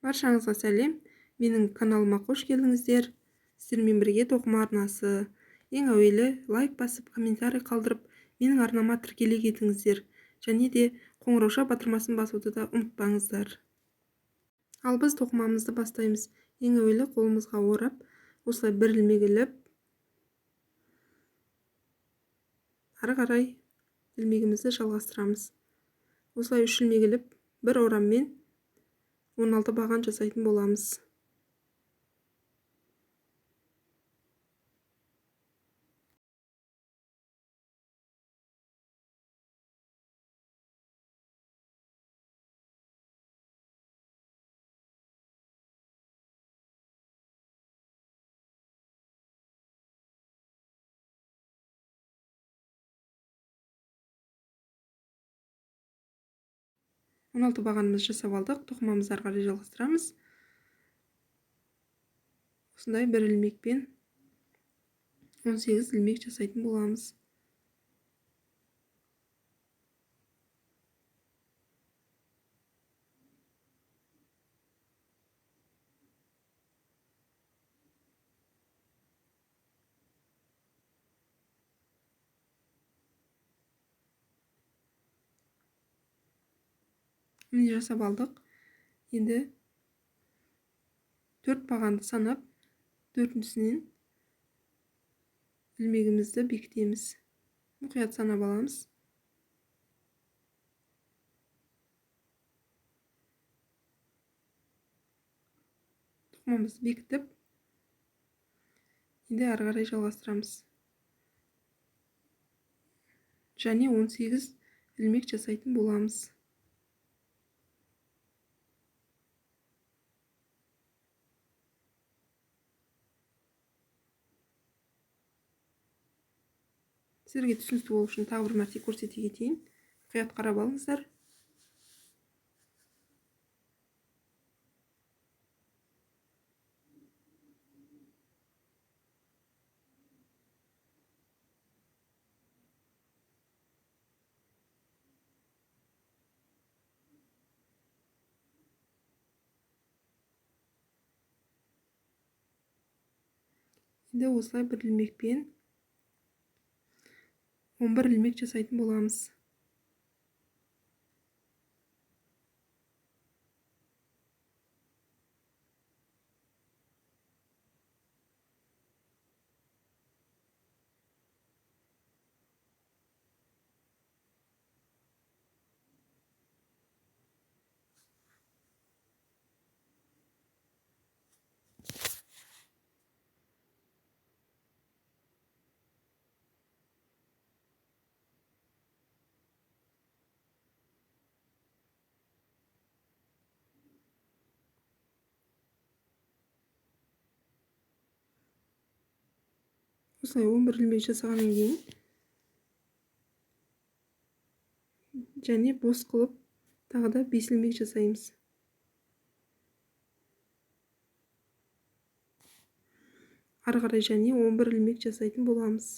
Баршаңызға сәлем. Менің каналыма қош келдіңіздер. Сіздермен бірге тоқыма арнасы. Ең әуелі лайк басып, комментарий қалдырып, менің арнама тіркеле кетіңіздер. Және де қоңырауша батырмасын басуды да ұмытпаңыздар. Ал біз тоқымамызды бастаймыз. Ең әуелі қолымызға орап, осылай бір ілмек іліп, ары қарай ілмегімізді жалғастырамыз. Осылай 3 ілмек іліп, бір ораммен 16 баған жасайтын боламыз. Он алты бағанымыз жасап алдық. Тоқымамызды ары қарай жалғастырамыз. Осындай бір ілмекпен 18 ілмек жасайтын боламыз. Міне жасап алдық. Енді 4 бағанды санап, 4-сінен ілмегімізді бекітеміз. Мұқият санап аламыз. Тоқымамызды бекітіп, енді ары қарай жалғастырамыз. Және 18 ілмек жасайтын боламыз. Сіздерге түсінікті болу үшін тағы бір мәрте көрсете кетейін. Мұқият қарап алыңыздар. Енді осылай бір ілмекпен 11 ілмек жасайтын боламыз. Осылай 11 ілмек жасағаннан кейін және бос қылып тағы да 5 ілмек жасаймыз. Ары қарай және 11 ілмек жасайтын боламыз.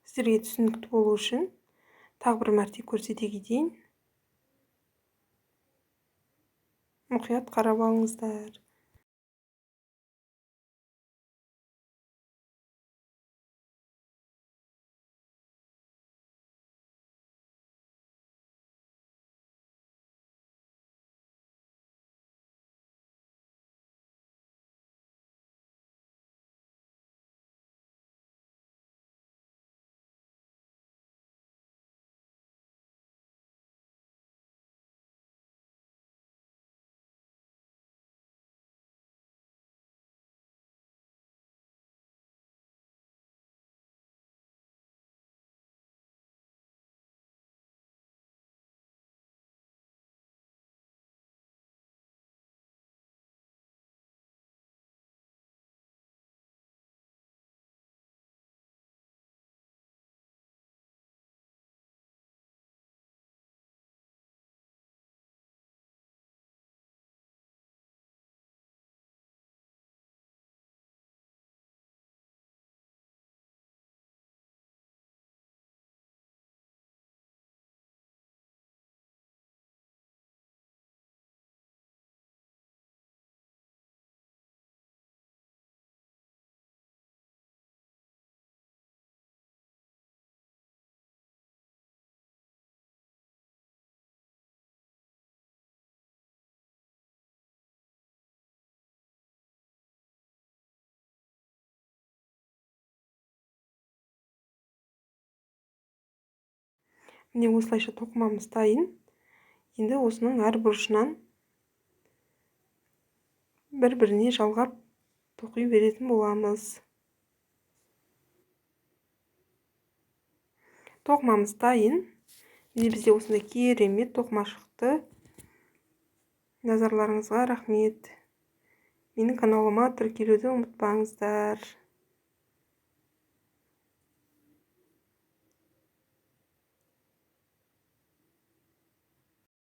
Сіздерге түсінікті болу үшін тағы бір мәрте көрсете кетейін. Мұқият қарап алыңыздар. Міне осылайша тоқымамыз дайын. Енді осының әр бұрышынан бір-біріне жалғап тоқи беретін боламыз. Тоқымамыз дайын. Міне бізде осындай керемет тоқыма шықты. Назарларыңызға рахмет. Менің каналыма тіркелуді ұмытпаңыздар.